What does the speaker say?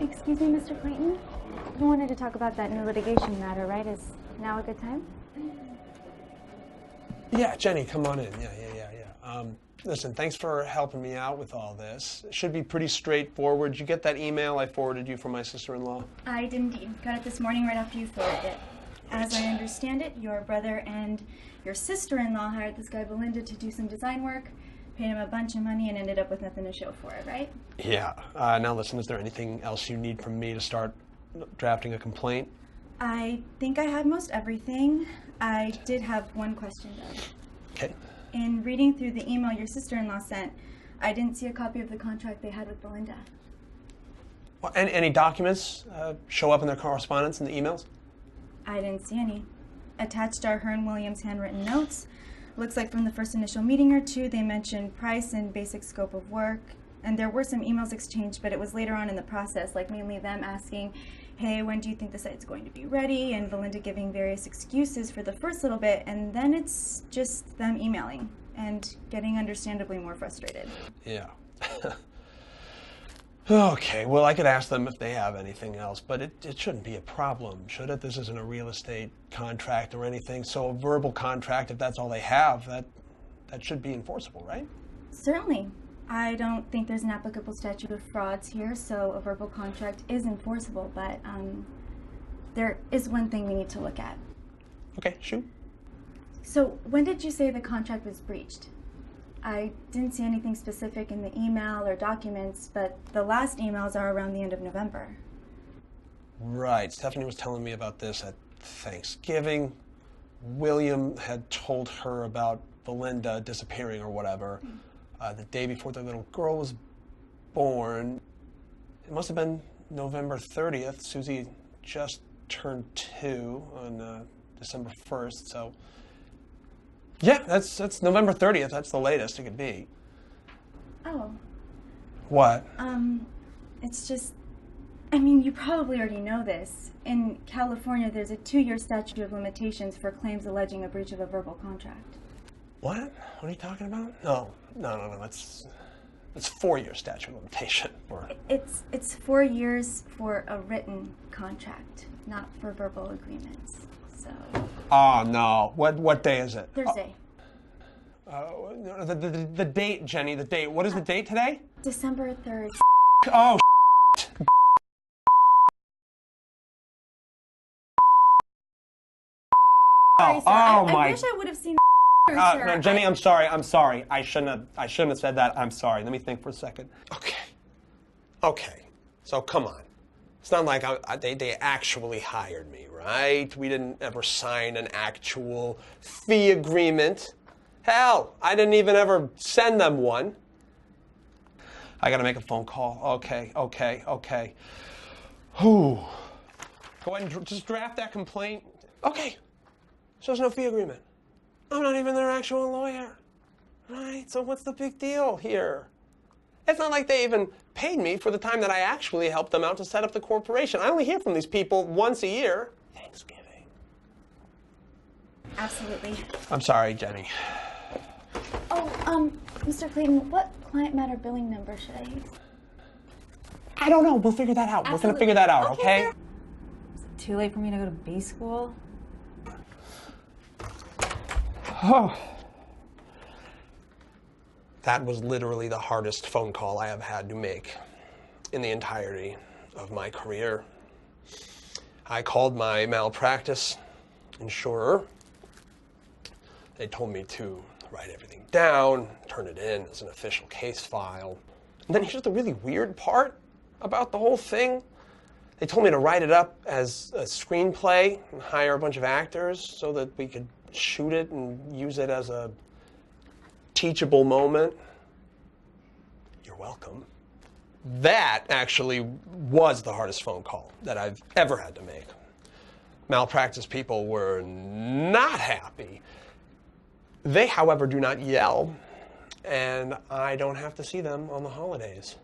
Excuse me, Mr. Clayton? You wanted to talk about that new litigation matter, right? Is now a good time? Yeah, Jenny, come on in. Yeah. Listen, thanks for helping me out with all this. It should be pretty straightforward. Did you get that email I forwarded you from my sister-in-law? I did indeed. Got it this morning right after you forwarded it. As I understand it, your brother and your sister-in-law hired this guy Belinda to do some design work, paid him a bunch of money, and ended up with nothing to show for it, right? Yeah. Now listen, is there anything else you need from me to start drafting a complaint? I think I have most everything. I did have one question, though. Okay. In reading through the email your sister-in-law sent, I didn't see a copy of the contract they had with Belinda. Well, any documents show up in their correspondence in the emails? I didn't see any. Attached are her and William's handwritten notes. Looks like from the first initial meeting or two, they mentioned price and basic scope of work. And there were some emails exchanged, but it was later on in the process, like mainly them asking, hey, when do you think the site's going to be ready? And Belinda giving various excuses for the first little bit, and then it's just them emailing and getting understandably more frustrated. Yeah. Okay, well, I could ask them if they have anything else, but it shouldn't be a problem, should it? This isn't a real estate contract or anything, so a verbal contract, if that's all they have, that should be enforceable, right? Certainly. I don't think there's an applicable statute of frauds here, so a verbal contract is enforceable, but there is one thing we need to look at. Okay, shoot. So when did you say the contract was breached? I didn't see anything specific in the email or documents, but the last emails are around the end of November. Right, Stephanie was telling me about this at Thanksgiving. William had told her about Belinda disappearing or whatever. The day before their little girl was born. It must have been November 30th. Susie just turned 2 on December 1st, so yeah, that's November 30th. That's the latest it could be. Oh. What? It's just, I mean, you probably already know this. In California, there's a 2-year statute of limitations for claims alleging a breach of a verbal contract. What? What are you talking about? No. It's 4-year statute of limitation. It's 4 years for a written contract, not for verbal agreements. So. Oh no! What day is it? Thursday. The date, Jenny. The date. What is the date today? December 3rd. Oh. Sorry, sir. I wish I would have seen. Sir. No, Jenny, I'm sorry. I shouldn't have said that. I'm sorry. Let me think for a second. Okay. So come on. It's not like they actually hired me, right? We didn't ever sign an actual fee agreement. Hell, I didn't even ever send them one. I gotta make a phone call. Okay. Whew. Go ahead and just draft that complaint. Okay. So there's no fee agreement. I'm not even their actual lawyer, right? So what's the big deal here? It's not like they even paid me for the time that I actually helped them out to set up the corporation. I only hear from these people once a year. Thanksgiving. Absolutely. I'm sorry, Jenny. Oh, Mr. Clayton, what client matter billing number should I use? I don't know. We'll figure that out. Absolutely. We're going to figure that out, okay? Is it too late for me to go to B school? Oh. That was literally the hardest phone call I have had to make in the entirety of my career. I called my malpractice insurer. They told me to write everything down, turn it in as an official case file. And then here's the really weird part about the whole thing. They told me to write it up as a screenplay and hire a bunch of actors so that we could shoot it and use it as a teachable moment. You're welcome. That actually was the hardest phone call that I've ever had to make. Malpractice people were not happy. They, however, do not yell, and I don't have to see them on the holidays.